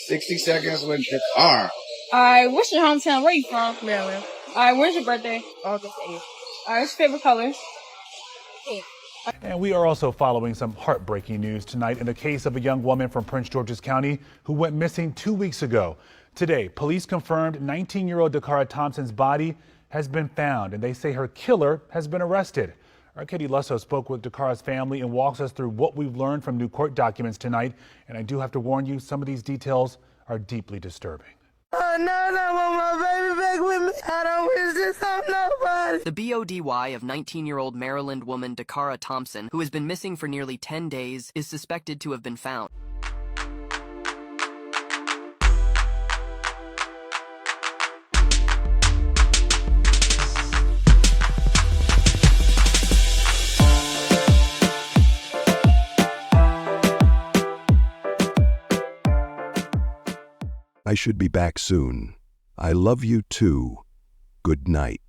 60 seconds with Dakara. Alright, what's your hometown? Where you from? Maryland. Alright, when's your birthday? August 8th. Alright, what's your favorite color? Pink. And we are also following some heartbreaking news tonight in the case of a young woman from Prince George's County who went missing 2 weeks ago. Today, police confirmed 19-year-old Dacara Thompson's body has been found, and they say her killer has been arrested. Our KED Lusso spoke with Dakara's family and walks us through what we've learned from new court documents tonight. And I do have to warn you, some of these details are deeply disturbing. Oh, no, I want my baby back with me. I don't wish this on nobody. The BODY of 19-year-old Maryland woman Dacara Thompson, who has been missing for nearly 10 days, is suspected to have been found. I should be back soon. I love you too. Good night.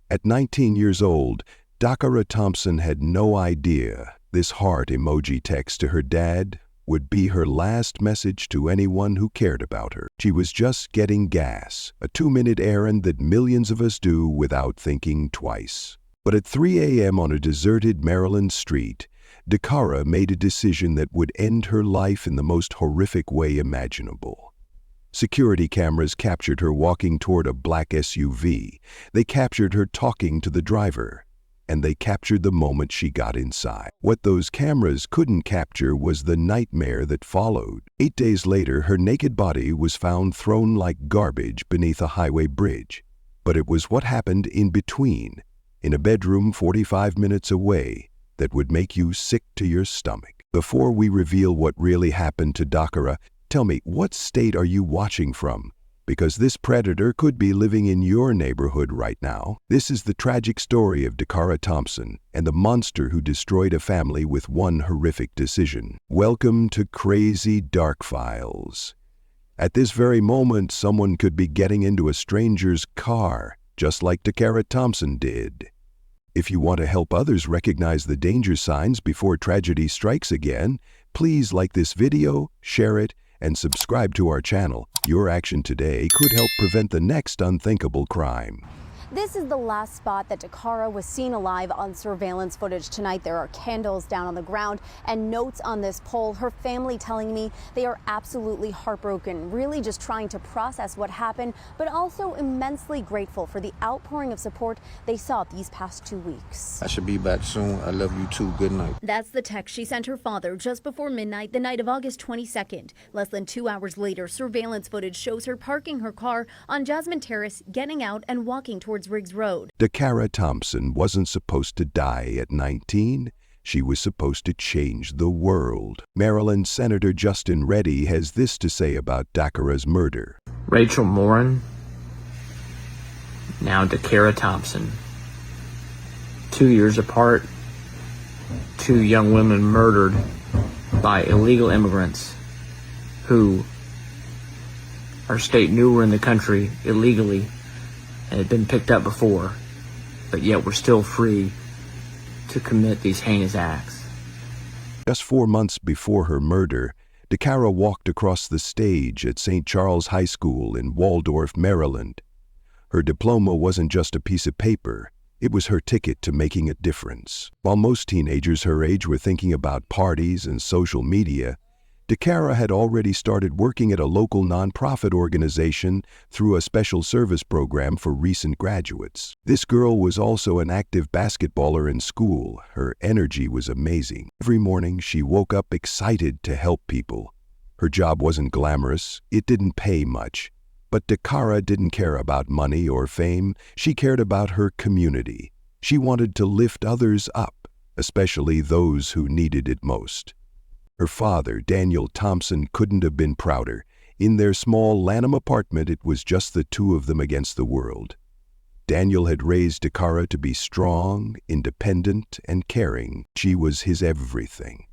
At 19 years old, Dacara Thompson had no idea this heart emoji text to her dad would be her last message to anyone who cared about her. She was just getting gas, a 2-minute errand that millions of us do without thinking twice. But at 3 a.m. on a deserted Maryland street, Dakara made a decision that would end her life in the most horrific way imaginable. Security cameras captured her walking toward a black SUV. They captured her talking to the driver. And they captured the moment she got inside. What those cameras couldn't capture was the nightmare that followed. 8 days later, her naked body was found thrown like garbage beneath a highway bridge. But it was what happened in between, in a bedroom 45 minutes away, that would make you sick to your stomach. Before we reveal what really happened to Dakara, tell me, what state are you watching from? Because this predator could be living in your neighborhood right now. This is the tragic story of Dacara Thompson and the monster who destroyed a family with one horrific decision. Welcome to Crazy Dark Files. At this very moment, someone could be getting into a stranger's car, just like Dacara Thompson did. If you want to help others recognize the danger signs before tragedy strikes again, please like this video, share it, and subscribe to our channel. Your action today could help prevent the next unthinkable crime. This is the last spot that Dakara was seen alive on surveillance footage tonight. There are candles down on the ground and notes on this pole. Her family telling me they are absolutely heartbroken, really just trying to process what happened, but also immensely grateful for the outpouring of support they saw these past 2 weeks. I should be back soon. I love you too. Good night. That's the text she sent her father just before midnight, the night of August 22nd. Less than 2 hours later, surveillance footage shows her parking her car on Jasmine Terrace, getting out and walking towards Riggs Road. Dacara Thompson wasn't supposed to die at 19. She was supposed to change the world. Maryland Senator Justin Reddy has this to say about Dakara's murder. Rachel Morin, now Dacara Thompson. 2 years apart, 2 young women murdered by illegal immigrants who our state knew were in the country illegally and had been picked up before, but yet were still free to commit these heinous acts. Just 4 months before her murder, Dakara walked across the stage at St. Charles High School in Waldorf, Maryland. Her diploma wasn't just a piece of paper, it was her ticket to making a difference. While most teenagers her age were thinking about parties and social media, Dakara had already started working at a local nonprofit organization through a special service program for recent graduates. This girl was also an active basketballer in school. Her energy was amazing. Every morning she woke up excited to help people. Her job wasn't glamorous, it didn't pay much. But Dakara didn't care about money or fame, she cared about her community. She wanted to lift others up, especially those who needed it most. Her father, Daniel Thompson, couldn't have been prouder. In their small Lanham apartment, it was just the two of them against the world. Daniel had raised Dakara to be strong, independent, and caring. She was his everything.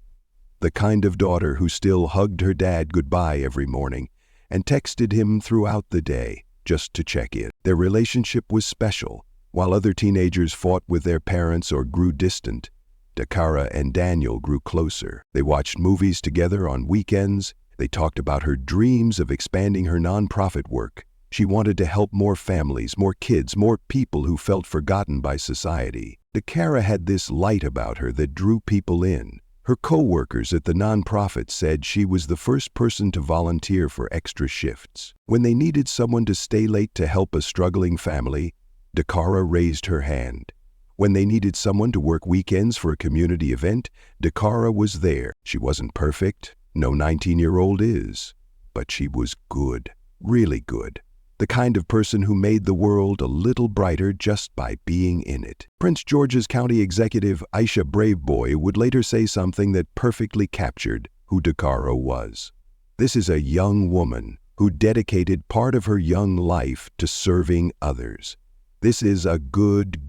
The kind of daughter who still hugged her dad goodbye every morning and texted him throughout the day just to check in. Their relationship was special. While other teenagers fought with their parents or grew distant, Dakara and Daniel grew closer. They watched movies together on weekends, They talked about her dreams of expanding her nonprofit work. She wanted to help more families, more kids, more people who felt forgotten by society. Dakara had this light about her that drew people in. Her co-workers at the nonprofit said she was the first person to volunteer for extra shifts. When they needed someone to stay late to help a struggling family, Dakara raised her hand. When they needed someone to work weekends for a community event, Dakara was there. She wasn't perfect. No 19-year-old is. But she was good, really good. The kind of person who made the world a little brighter just by being in it. Prince George's County Executive Aisha Braveboy would later say something that perfectly captured who Dakara was. This is a young woman who dedicated part of her young life to serving others. This is a good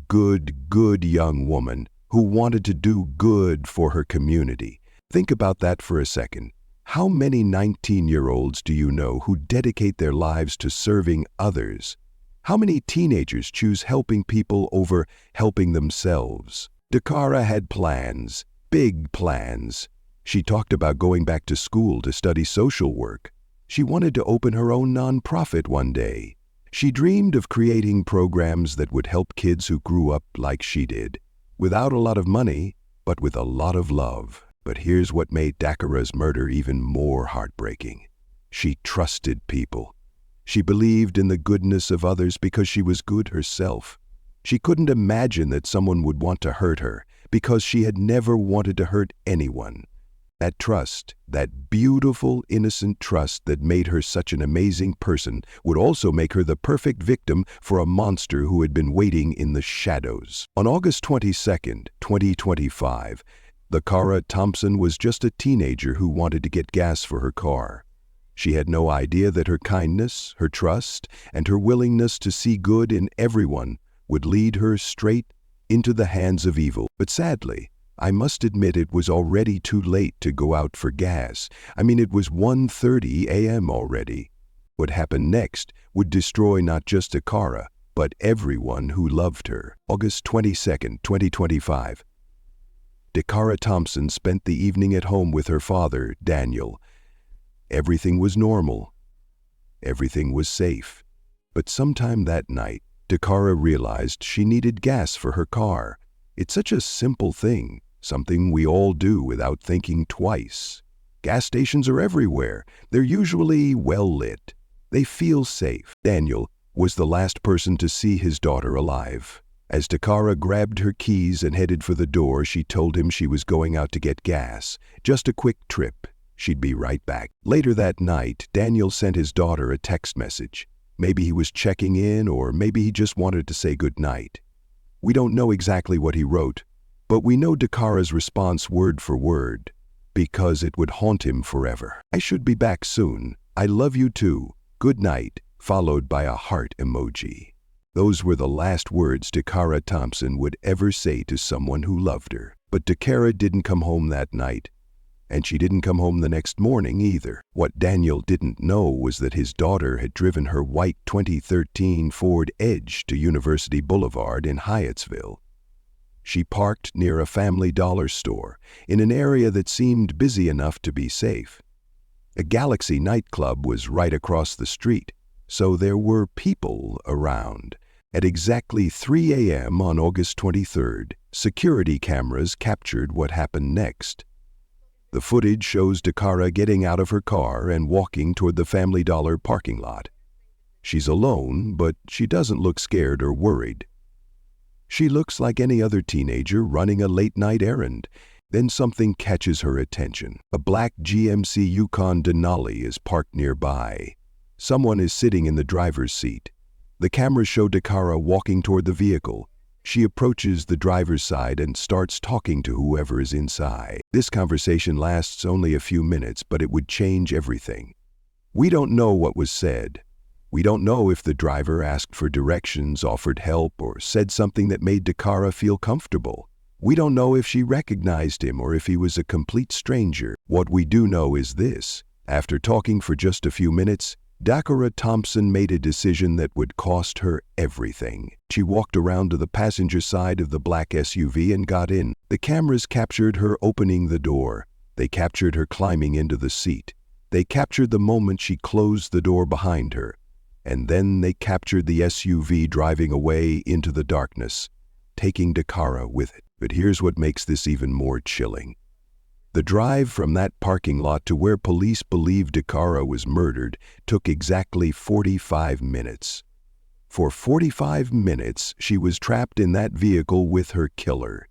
young woman who wanted to do good for her community. Think about that for a second. How many 19-year-olds do you know who dedicate their lives to serving others? How many teenagers choose helping people over helping themselves? Dakara had plans, big plans. She talked about going back to school to study social work. She wanted to open her own nonprofit one day. She dreamed of creating programs that would help kids who grew up like she did, without a lot of money, but with a lot of love. But here's what made Dakara's murder even more heartbreaking. She trusted people. She believed in the goodness of others because she was good herself. She couldn't imagine that someone would want to hurt her because she had never wanted to hurt anyone. That trust, that beautiful, innocent trust that made her such an amazing person, would also make her the perfect victim for a monster who had been waiting in the shadows. On August 22nd, 2025, Dacara Thompson was just a teenager who wanted to get gas for her car. She had no idea that her kindness, her trust, and her willingness to see good in everyone would lead her straight into the hands of evil. But sadly, I must admit it was already too late to go out for gas. It was 1:30 a.m. already. What happened next would destroy not just Dakara, but everyone who loved her. August 22nd, 2025. Dacara Thompson spent the evening at home with her father, Daniel. Everything was normal. Everything was safe. But sometime that night, Dakara realized she needed gas for her car. It's such a simple thing, something we all do without thinking twice. Gas stations are everywhere. They're usually well lit. They feel safe. Daniel was the last person to see his daughter alive. As Dakara grabbed her keys and headed for the door, she told him she was going out to get gas. Just a quick trip. She'd be right back. Later that night, Daniel sent his daughter a text message. Maybe he was checking in, or maybe he just wanted to say goodnight. We don't know exactly what he wrote, but we know Dakara's response word for word, because it would haunt him forever. I should be back soon. I love you too. Good night, followed by a heart emoji. Those were the last words Dacara Thompson would ever say to someone who loved her. But Dakara didn't come home that night, and she didn't come home the next morning either. What Daniel didn't know was that his daughter had driven her white 2013 Ford Edge to University Boulevard in Hyattsville. She parked near a Family Dollar store in an area that seemed busy enough to be safe. A Galaxy nightclub was right across the street, so there were people around. At exactly 3 a.m. on August 23rd, security cameras captured what happened next. The footage shows Dakara getting out of her car and walking toward the Family Dollar parking lot. She's alone, but she doesn't look scared or worried. She looks like any other teenager running a late-night errand. Then something catches her attention. A black GMC Yukon Denali is parked nearby. Someone is sitting in the driver's seat. The cameras show Dakara walking toward the vehicle. She approaches the driver's side and starts talking to whoever is inside. This conversation lasts only a few minutes, but it would change everything. We don't know what was said. We don't know if the driver asked for directions, offered help, or said something that made Dakara feel comfortable. We don't know if she recognized him or if he was a complete stranger. What we do know is this: after talking for just a few minutes, Dacara Thompson made a decision that would cost her everything. She walked around to the passenger side of the black SUV and got in. The cameras captured her opening the door. They captured her climbing into the seat. They captured the moment she closed the door behind her, and then they captured the SUV driving away into the darkness, taking Dakara with it. But here's what makes this even more chilling. The drive from that parking lot to where police believe Dakara was murdered took exactly 45 minutes. For 45 minutes, she was trapped in that vehicle with her killer.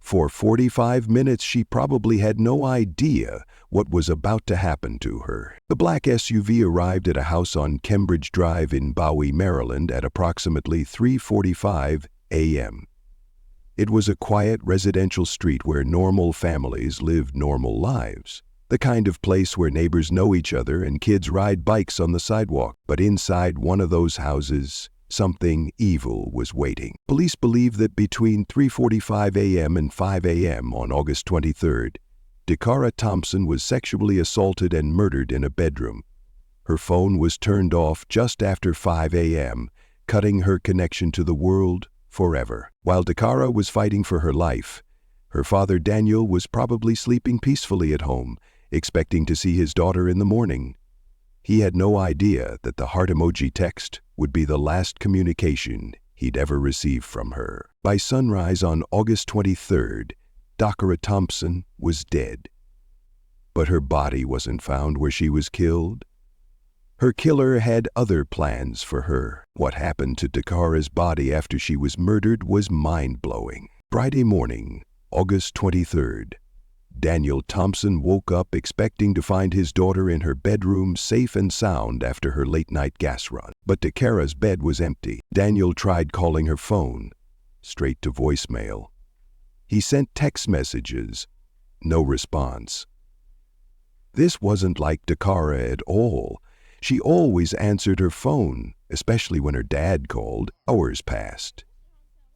For 45 minutes, she probably had no idea what was about to happen to her. The black SUV arrived at a house on Cambridge Drive in Bowie, Maryland at approximately 3:45 a.m. It was a quiet residential street where normal families lived normal lives. The kind of place where neighbors know each other and kids ride bikes on the sidewalk. But inside one of those houses, something evil was waiting. Police believe that between 3:45 a.m. and 5 a.m. on August 23rd, Dacara Thompson was sexually assaulted and murdered in a bedroom. Her phone was turned off just after 5 a.m., cutting her connection to the world forever. While Dakara was fighting for her life, her father Daniel was probably sleeping peacefully at home, expecting to see his daughter in the morning. He had no idea that the heart emoji text would be the last communication he'd ever receive from her. By sunrise on August 23rd, Dacara Thompson was dead. But her body wasn't found where she was killed. Her killer had other plans for her. What happened to Dakara's body after she was murdered was mind-blowing. Friday morning, August 23rd, Daniel Thompson woke up expecting to find his daughter in her bedroom safe and sound after her late-night gas run. But Dakara's bed was empty. Daniel tried calling her phone, straight to voicemail. He sent text messages, no response. This wasn't like Dakara at all. She always answered her phone, especially when her dad called. Hours passed.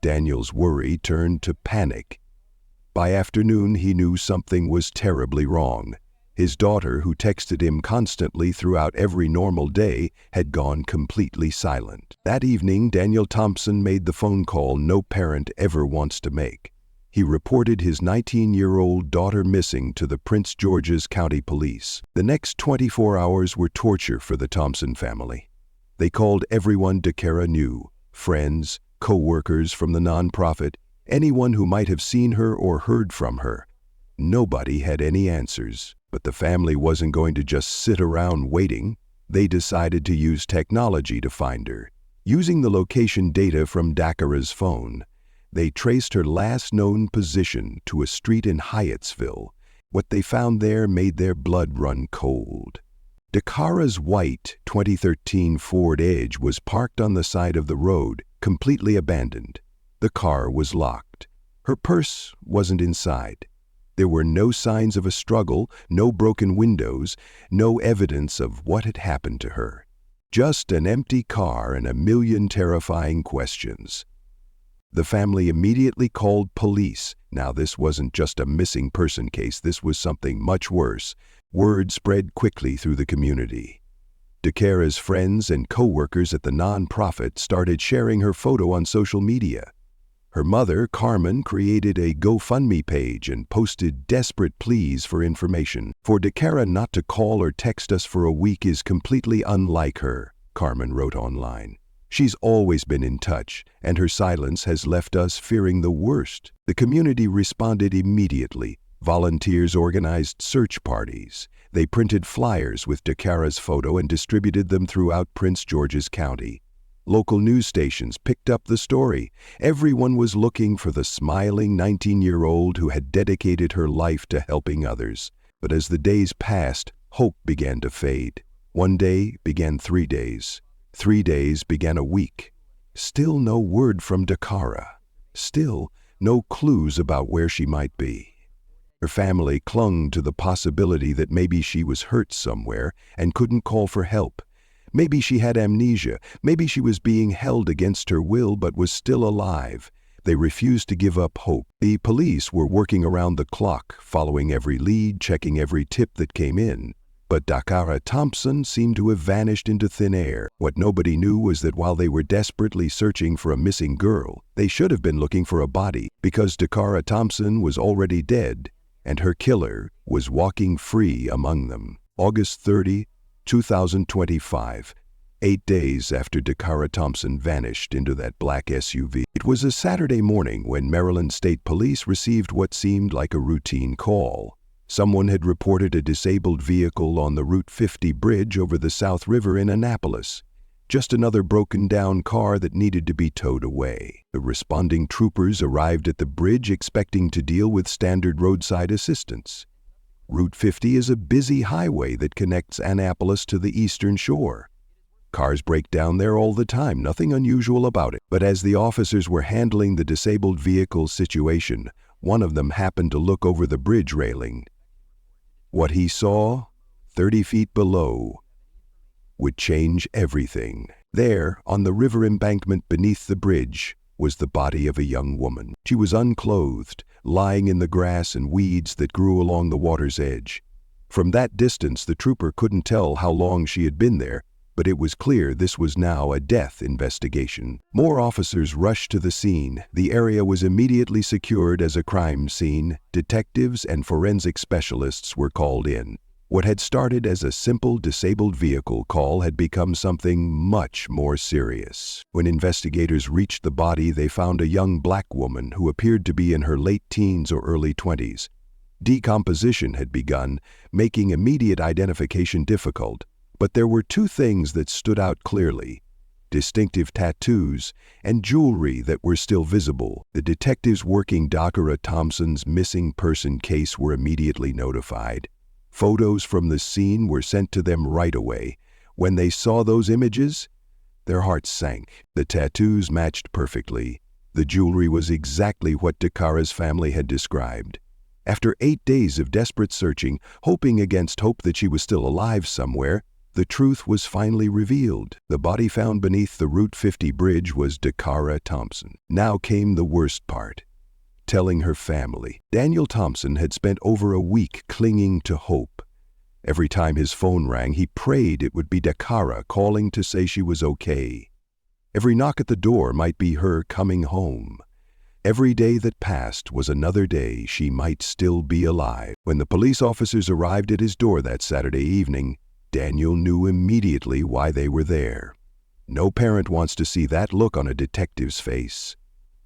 Daniel's worry turned to panic. By afternoon, he knew something was terribly wrong. His daughter, who texted him constantly throughout every normal day, had gone completely silent. That evening, Daniel Thompson made the phone call no parent ever wants to make. He reported his 19-year-old daughter missing to the Prince George's County Police. The next 24 hours were torture for the Thompson family. They called everyone Dakara knew, friends, co-workers from the nonprofit, anyone who might have seen her or heard from her. Nobody had any answers, but the family wasn't going to just sit around waiting. They decided to use technology to find her. Using the location data from Dakara's phone, they traced her last known position to a street in Hyattsville. What they found there made their blood run cold. Dakara's white 2013 Ford Edge was parked on the side of the road, completely abandoned. The car was locked. Her purse wasn't inside. There were no signs of a struggle, no broken windows, no evidence of what had happened to her. Just an empty car and a million terrifying questions. The family immediately called police. Now, this wasn't just a missing person case, this was something much worse. Word spread quickly through the community. Dakara's friends and co-workers at the nonprofit started sharing her photo on social media. Her mother, Carmen, created a GoFundMe page and posted desperate pleas for information. For Dakara not to call or text us for a week is completely unlike her, Carmen wrote online. She's always been in touch, and her silence has left us fearing the worst. The community responded immediately. Volunteers organized search parties. They printed flyers with Dakara's photo and distributed them throughout Prince George's County. Local news stations picked up the story. Everyone was looking for the smiling 19-year-old who had dedicated her life to helping others. But as the days passed, hope began to fade. One day began 3 days. 3 days began a week. Still no word from Dakara. Still no clues about where she might be. Her family clung to the possibility that maybe she was hurt somewhere and couldn't call for help. Maybe she had amnesia. Maybe she was being held against her will but was still alive. They refused to give up hope. The police were working around the clock, following every lead, checking every tip that came in. But Dacara Thompson seemed to have vanished into thin air. What nobody knew was that while they were desperately searching for a missing girl, they should have been looking for a body, because Dacara Thompson was already dead, and her killer was walking free among them. August 30, 2025, 8 days after Dacara Thompson vanished into that black SUV. It was a Saturday morning when Maryland State Police received what seemed like a routine call. Someone had reported a disabled vehicle on the Route 50 bridge over the South River in Annapolis. Just another broken-down car that needed to be towed away. The responding troopers arrived at the bridge expecting to deal with standard roadside assistance. Route 50 is a busy highway that connects Annapolis to the eastern shore. Cars break down there all the time, nothing unusual about it. But as the officers were handling the disabled vehicle situation, one of them happened to look over the bridge railing. What he saw, 30 feet below, would change everything. There, on the river embankment beneath the bridge, was the body of a young woman. She was unclothed, lying in the grass and weeds that grew along the water's edge. From that distance, the trooper couldn't tell how long she had been there, but it was clear this was now a death investigation. More officers rushed to the scene. The area was immediately secured as a crime scene. Detectives and forensic specialists were called in. What had started as a simple disabled vehicle call had become something much more serious. When investigators reached the body, they found a young black woman who appeared to be in her late teens or early 20s. Decomposition had begun, making immediate identification difficult. But there were two things that stood out clearly: distinctive tattoos and jewelry that were still visible. The detectives working Dacara Thompson's missing person case were immediately notified. Photos from the scene were sent to them right away. When they saw those images, their hearts sank. The tattoos matched perfectly. The jewelry was exactly what Dakara's family had described. After 8 days of desperate searching, hoping against hope that she was still alive somewhere, the truth was finally revealed. The body found beneath the Route 50 bridge was Dacara Thompson. Now came the worst part: telling her family. Daniel Thompson had spent over a week clinging to hope. Every time his phone rang, he prayed it would be Dakara calling to say she was okay. Every knock at the door might be her coming home. Every day that passed was another day she might still be alive. When the police officers arrived at his door that Saturday evening, Daniel knew immediately why they were there. No parent wants to see that look on a detective's face.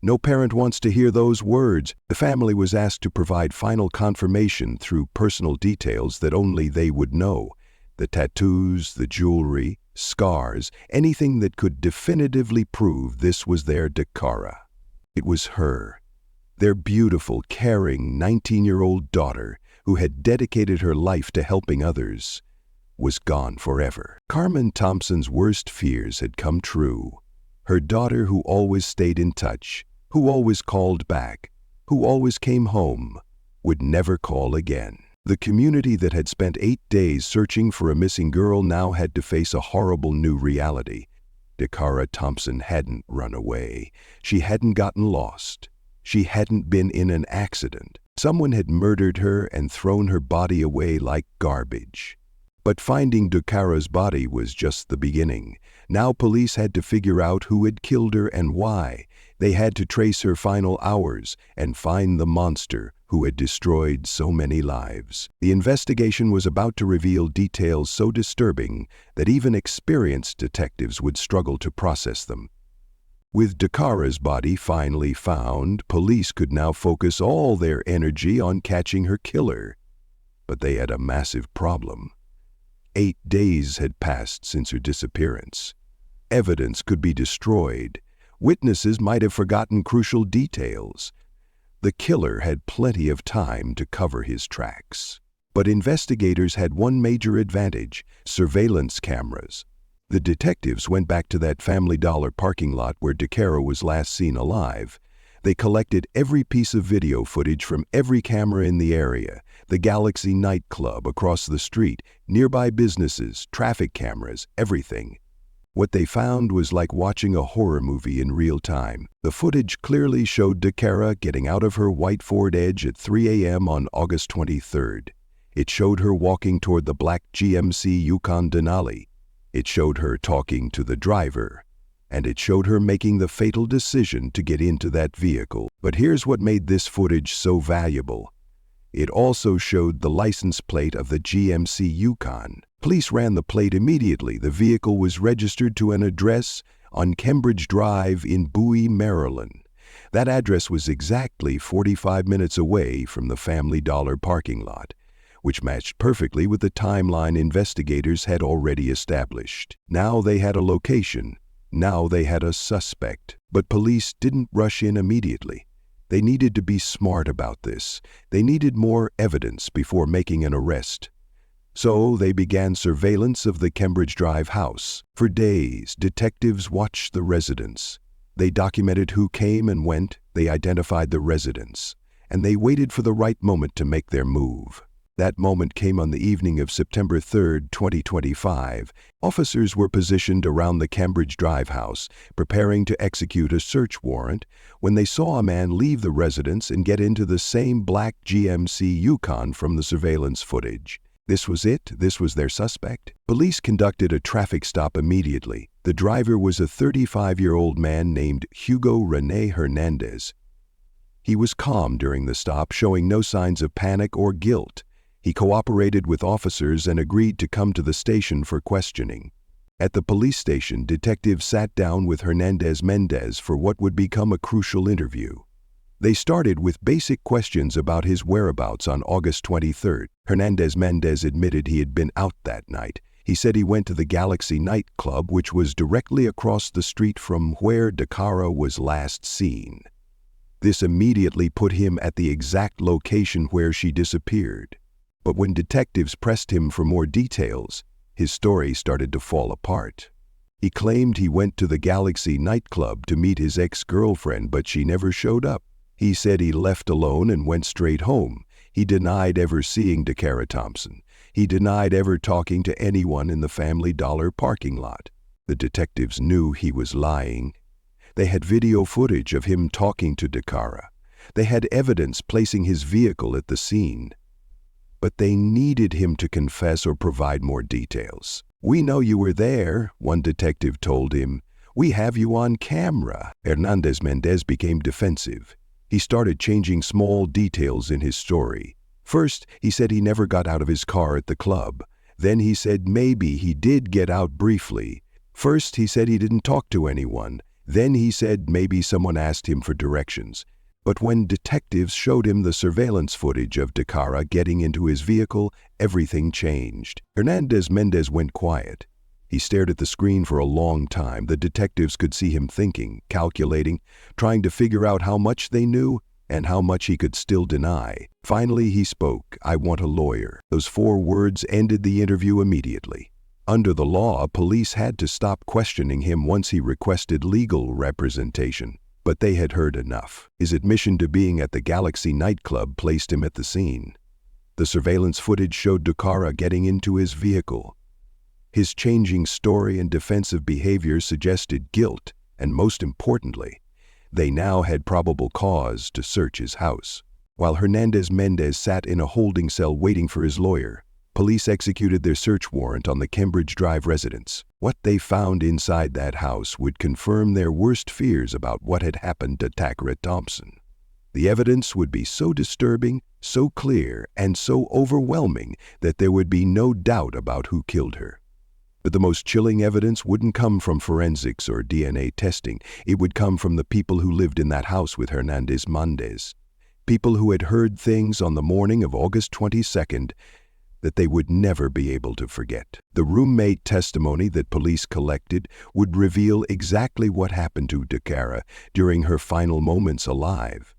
No parent wants to hear those words. The family was asked to provide final confirmation through personal details that only they would know. The tattoos, the jewelry, scars, anything that could definitively prove this was their Dakara. It was her, their beautiful, caring 19-year-old daughter who had dedicated her life to helping others, was gone forever. Carmen Thompson's worst fears had come true. Her daughter, who always stayed in touch, who always called back, who always came home, would never call again. The community that had spent 8 days searching for a missing girl now had to face a horrible new reality. Dacara Thompson hadn't run away. She hadn't gotten lost. She hadn't been in an accident. Someone had murdered her and thrown her body away like garbage. But finding Dakara's body was just the beginning. Now police had to figure out who had killed her and why. They had to trace her final hours and find the monster who had destroyed so many lives. The investigation was about to reveal details so disturbing that even experienced detectives would struggle to process them. With Dakara's body finally found, police could now focus all their energy on catching her killer. But they had a massive problem. 8 days had passed since her disappearance. Evidence could be destroyed. Witnesses might have forgotten crucial details. The killer had plenty of time to cover his tracks. But investigators had one major advantage: surveillance cameras. The detectives went back to that Family Dollar parking lot where Dakara was last seen alive. They collected every piece of video footage from every camera in the area: the Galaxy nightclub across the street, nearby businesses, traffic cameras, everything. What they found was like watching a horror movie in real time. The footage clearly showed Dakara getting out of her white Ford Edge at 3 a.m. on August 23rd. It showed her walking toward the black GMC Yukon Denali. It showed her talking to the driver. And it showed her making the fatal decision to get into that vehicle. But here's what made this footage so valuable. It also showed the license plate of the GMC Yukon. Police ran the plate immediately. The vehicle was registered to an address on Cambridge Drive in Bowie, Maryland. That address was exactly 45 minutes away from the Family Dollar parking lot, which matched perfectly with the timeline investigators had already established. Now they had a location. Now they had a suspect. But police didn't rush in immediately. They needed to be smart about this. They needed more evidence before making an arrest. So they began surveillance of the Cambridge Drive house. For days, detectives watched the residence. They documented who came and went, they identified the residents, and they waited for the right moment to make their move. That moment came on the evening of September 3, 2025. Officers were positioned around the Cambridge Drive house, preparing to execute a search warrant, when they saw a man leave the residence and get into the same black GMC Yukon from the surveillance footage. This was it? This was their suspect? Police conducted a traffic stop immediately. The driver was a 35-year-old man named Hugo Rene Hernandez. He was calm during the stop, showing no signs of panic or guilt. He cooperated with officers and agreed to come to the station for questioning. At the police station, detectives sat down with Hernandez Mendez for what would become a crucial interview. They started with basic questions about his whereabouts on August 23rd. Hernandez Mendez admitted he had been out that night. He said he went to the Galaxy nightclub, which was directly across the street from where Dakara was last seen. This immediately put him at the exact location where she disappeared. But when detectives pressed him for more details, his story started to fall apart. He claimed he went to the Galaxy nightclub to meet his ex-girlfriend, but she never showed up. He said he left alone and went straight home. He denied ever seeing Dacara Thompson. He denied ever talking to anyone in the Family Dollar parking lot. The detectives knew he was lying. They had video footage of him talking to Dakara. They had evidence placing his vehicle at the scene. But they needed him to confess or provide more details. "We know you were there," one detective told him. "We have you on camera." Hernandez Mendez became defensive. He started changing small details in his story. First, he said he never got out of his car at the club. Then he said maybe he did get out briefly. First, he said he didn't talk to anyone. Then he said maybe someone asked him for directions. But when detectives showed him the surveillance footage of Dakara getting into his vehicle, everything changed. Hernandez Mendez went quiet. He stared at the screen for a long time. The detectives could see him thinking, calculating, trying to figure out how much they knew and how much he could still deny. Finally, he spoke, "I want a lawyer." Those 4 words ended the interview immediately. Under the law, police had to stop questioning him once he requested legal representation. But they had heard enough. His admission to being at the Galaxy nightclub placed him at the scene. The surveillance footage showed Dakara getting into his vehicle. His changing story and defensive behavior suggested guilt, and most importantly, they now had probable cause to search his house. While Hernandez Mendez sat in a holding cell waiting for his lawyer, police executed their search warrant on the Cambridge Drive residence. What they found inside that house would confirm their worst fears about what had happened to Dacara Thompson. The evidence would be so disturbing, so clear, and so overwhelming that there would be no doubt about who killed her. But the most chilling evidence wouldn't come from forensics or DNA testing. It would come from the people who lived in that house with Hernandez Mendez. People who had heard things on the morning of August 22nd that they would never be able to forget. The roommate testimony that police collected would reveal exactly what happened to Dakara during her final moments alive.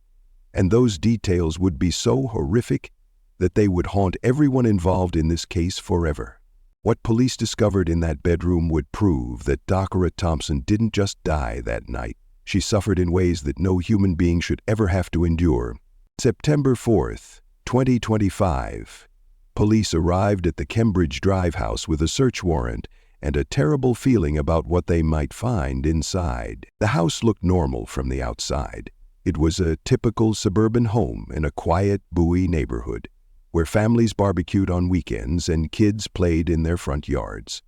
And those details would be so horrific that they would haunt everyone involved in this case forever. What police discovered in that bedroom would prove that Dakara Thompson didn't just die that night. She suffered in ways that no human being should ever have to endure. September 4th, 2025. Police arrived at the Cambridge Drive house with a search warrant and a terrible feeling about what they might find inside. The house looked normal from the outside. It was a typical suburban home in a quiet Bowie neighborhood, where families barbecued on weekends and kids played in their front yards.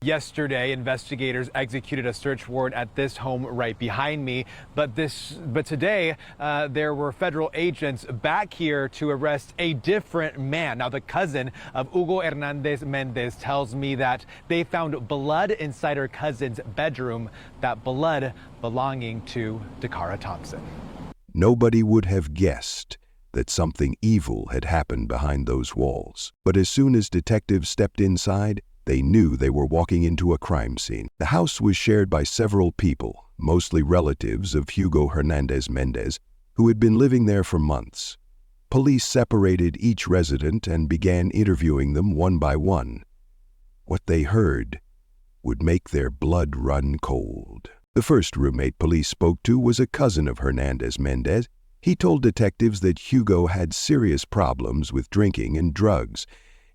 Yesterday, investigators executed a search warrant at this home right behind me. But today, there were federal agents back here to arrest a different man. Now, the cousin of Hugo Hernandez Mendez tells me that they found blood inside her cousin's bedroom, that blood belonging to Dacara Thompson. Nobody would have guessed that something evil had happened behind those walls. But as soon as detectives stepped inside, they knew they were walking into a crime scene. The house was shared by several people, mostly relatives of Hugo Hernandez Mendez, who had been living there for months. Police separated each resident and began interviewing them one by one. What they heard would make their blood run cold. The first roommate police spoke to was a cousin of Hernandez Mendez. He told detectives that Hugo had serious problems with drinking and drugs.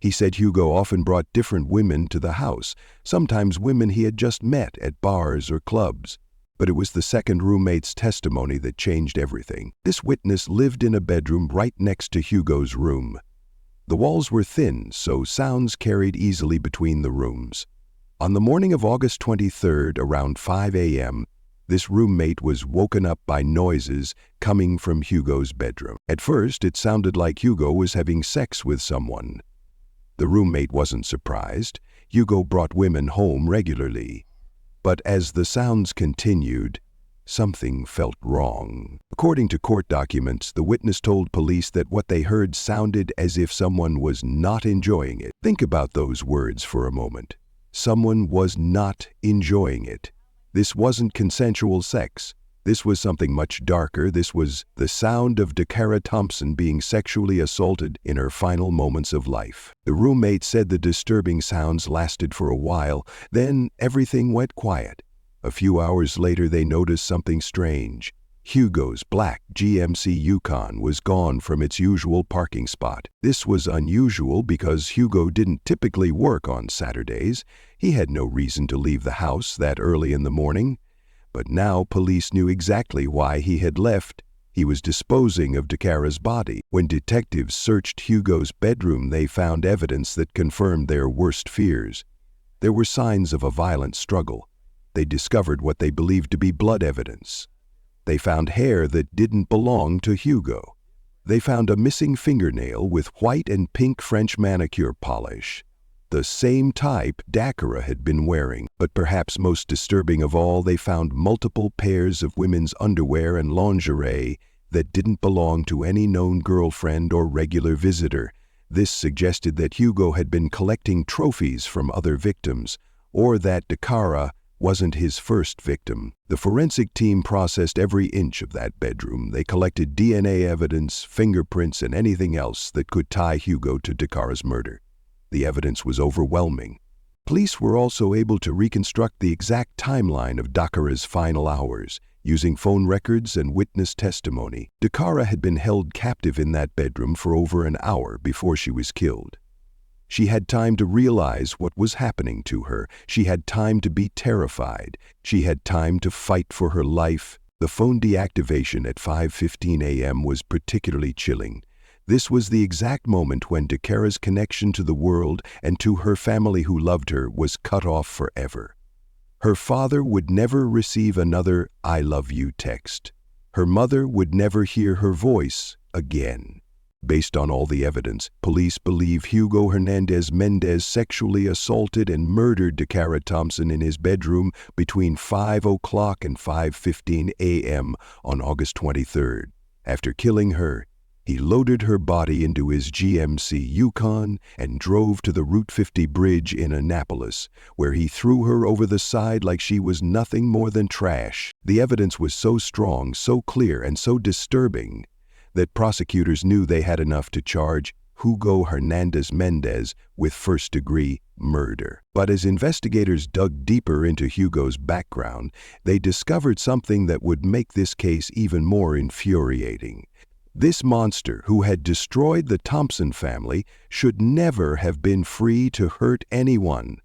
He said Hugo often brought different women to the house, sometimes women he had just met at bars or clubs. But it was the second roommate's testimony that changed everything. This witness lived in a bedroom right next to Hugo's room. The walls were thin, so sounds carried easily between the rooms. On the morning of August 23rd, around 5 a.m., this roommate was woken up by noises coming from Hugo's bedroom. At first, it sounded like Hugo was having sex with someone. The roommate wasn't surprised. Hugo brought women home regularly. But as the sounds continued, something felt wrong. According to court documents, the witness told police that what they heard sounded as if someone was not enjoying it. Think about those words for a moment. Someone was not enjoying it. This wasn't consensual sex. This was something much darker. This was the sound of Dacara Thompson being sexually assaulted in her final moments of life. The roommate said the disturbing sounds lasted for a while, then everything went quiet. A few hours later, they noticed something strange. Hugo's black GMC Yukon was gone from its usual parking spot. This was unusual because Hugo didn't typically work on Saturdays. He had no reason to leave the house that early in the morning. But now police knew exactly why he had left. He was disposing of Dakara's body. When detectives searched Hugo's bedroom, they found evidence that confirmed their worst fears. There were signs of a violent struggle. They discovered what they believed to be blood evidence. They found hair that didn't belong to Hugo. They found a missing fingernail with white and pink French manicure polish, the same type Dakara had been wearing. But perhaps most disturbing of all, they found multiple pairs of women's underwear and lingerie that didn't belong to any known girlfriend or regular visitor. This suggested that Hugo had been collecting trophies from other victims, or that Dakara wasn't his first victim. The forensic team processed every inch of that bedroom. They collected DNA evidence, fingerprints, and anything else that could tie Hugo to Dakara's murder. The evidence was overwhelming. Police were also able to reconstruct the exact timeline of Dakara's final hours, using phone records and witness testimony. Dakara had been held captive in that bedroom for over an hour before she was killed. She had time to realize what was happening to her. She had time to be terrified. She had time to fight for her life. The phone deactivation at 5:15 a.m. was particularly chilling. This was the exact moment when Dakara's connection to the world and to her family who loved her was cut off forever. Her father would never receive another "I love you" text. Her mother would never hear her voice again. Based on all the evidence, police believe Hugo Hernandez Mendez sexually assaulted and murdered Dacara Thompson in his bedroom between 5 o'clock and 5:15 a.m. on August 23rd. After killing her, he loaded her body into his GMC Yukon and drove to the Route 50 bridge in Annapolis, where he threw her over the side like she was nothing more than trash. The evidence was so strong, so clear, and so disturbing that prosecutors knew they had enough to charge Hugo Hernandez Mendez with first-degree murder. But as investigators dug deeper into Hugo's background, they discovered something that would make this case even more infuriating. This monster, who had destroyed the Thompson family, should never have been free to hurt anyone.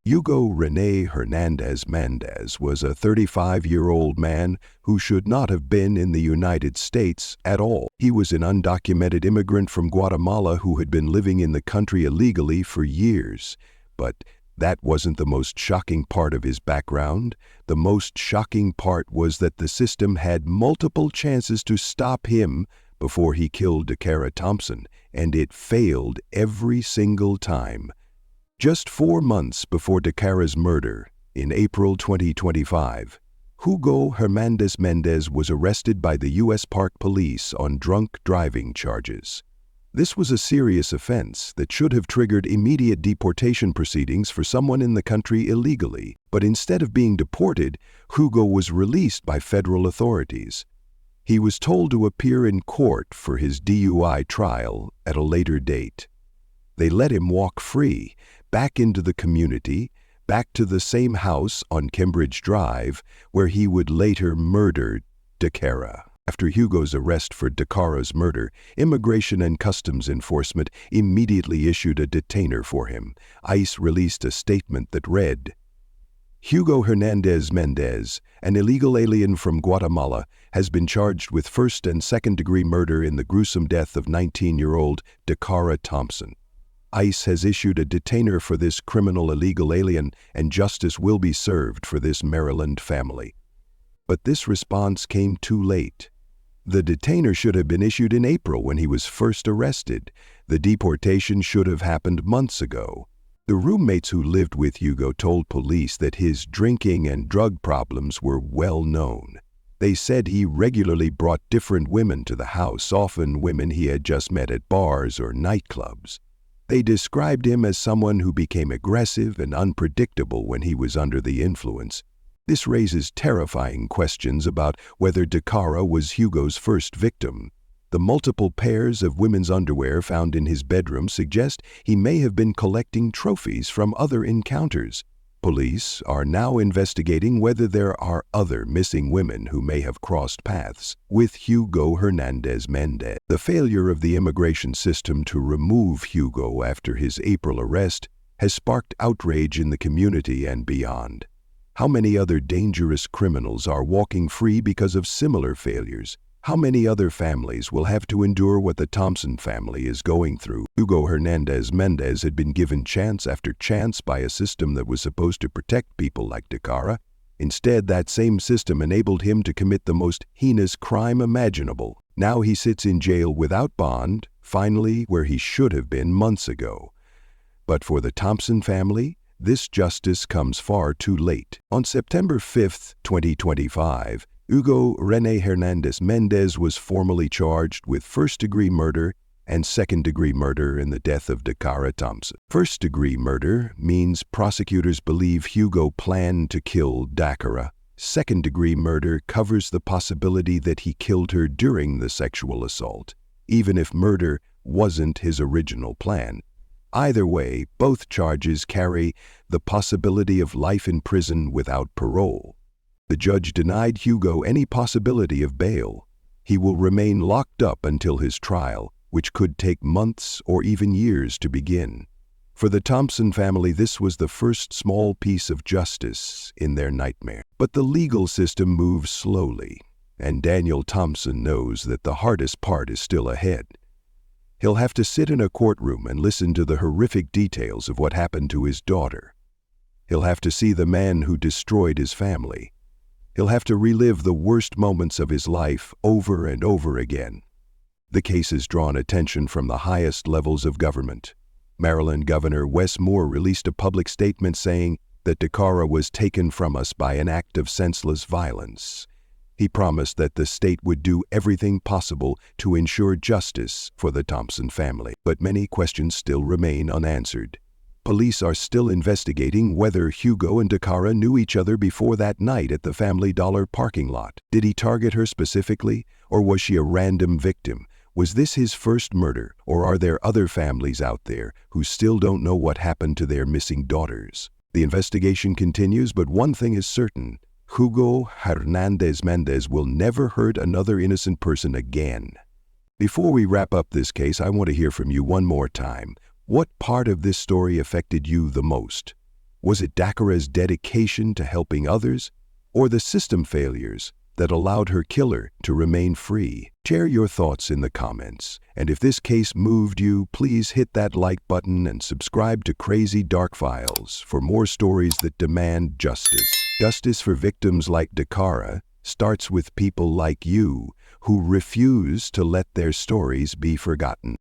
Hugo Rene Hernandez Mendez was a 35-year-old man who should not have been in the United States at all. He was an undocumented immigrant from Guatemala who had been living in the country illegally for years. But That wasn't the most shocking part of his background. The most shocking part was that the system had multiple chances to stop him before he killed Dacara Thompson, and it failed every single time. Just 4 months before Dakara's murder, in April 2025, Hugo Hernandez Mendez was arrested by the U.S. Park Police on drunk driving charges. This was a serious offense that should have triggered immediate deportation proceedings for someone in the country illegally, but instead of being deported, Hugo was released by federal authorities. He was told to appear in court for his DUI trial at a later date. They let him walk free, back into the community, back to the same house on Cambridge Drive, where he would later murder Dakara. After Hugo's arrest for Dakara's murder, Immigration and Customs Enforcement immediately issued a detainer for him. ICE released a statement that read, "Hugo Hernandez Mendez, an illegal alien from Guatemala, has been charged with first and second-degree murder in the gruesome death of 19-year-old Dacara Thompson. ICE has issued a detainer for this criminal illegal alien, and justice will be served for this Maryland family." But this response came too late. The detainer should have been issued in April when he was first arrested. The deportation should have happened months ago. The roommates who lived with Hugo told police that his drinking and drug problems were well known. They said he regularly brought different women to the house, often women he had just met at bars or nightclubs. They described him as someone who became aggressive and unpredictable when he was under the influence. This raises terrifying questions about whether Dakara was Hugo's first victim. The multiple pairs of women's underwear found in his bedroom suggest he may have been collecting trophies from other encounters. Police are now investigating whether there are other missing women who may have crossed paths with Hugo Hernandez Mendez. The failure of the immigration system to remove Hugo after his April arrest has sparked outrage in the community and beyond. How many other dangerous criminals are walking free because of similar failures? How many other families will have to endure what the Thompson family is going through? Hugo Hernandez Mendez had been given chance after chance by a system that was supposed to protect people like Dakara. Instead, that same system enabled him to commit the most heinous crime imaginable. Now he sits in jail without bond, finally where he should have been months ago. But for the Thompson family, this justice comes far too late. On September 5, 2025, Hugo René Hernandez Mendez was formally charged with first-degree murder and second-degree murder in the death of Dacara Thompson. First-degree murder means prosecutors believe Hugo planned to kill Dakara. Second-degree murder covers the possibility that he killed her during the sexual assault, even if murder wasn't his original plan. Either way, both charges carry the possibility of life in prison without parole. The judge denied Hugo any possibility of bail. He will remain locked up until his trial, which could take months or even years to begin. For the Thompson family, this was the first small piece of justice in their nightmare. But the legal system moves slowly, and Daniel Thompson knows that the hardest part is still ahead. He'll have to sit in a courtroom and listen to the horrific details of what happened to his daughter. He'll have to see the man who destroyed his family. He'll have to relive the worst moments of his life over and over again. The case has drawn attention from the highest levels of government. Maryland Governor Wes Moore released a public statement saying that Dakara was taken from us by an act of senseless violence. He promised that the state would do everything possible to ensure justice for the Thompson family. But many questions still remain unanswered. Police are still investigating whether Hugo and Dakara knew each other before that night at the Family Dollar parking lot. Did he target her specifically, or was she a random victim? Was this his first murder, or are there other families out there who still don't know what happened to their missing daughters? The investigation continues, but one thing is certain. Hugo Hernandez Mendez will never hurt another innocent person again. Before we wrap up this case, I want to hear from you one more time. What part of this story affected you the most? Was it Dakara's dedication to helping others, or the system failures that allowed her killer to remain free? Share your thoughts in the comments. And if this case moved you, please hit that like button and subscribe to Crazy Dark Files for more stories that demand justice. Justice for victims like Dakara starts with people like you who refuse to let their stories be forgotten.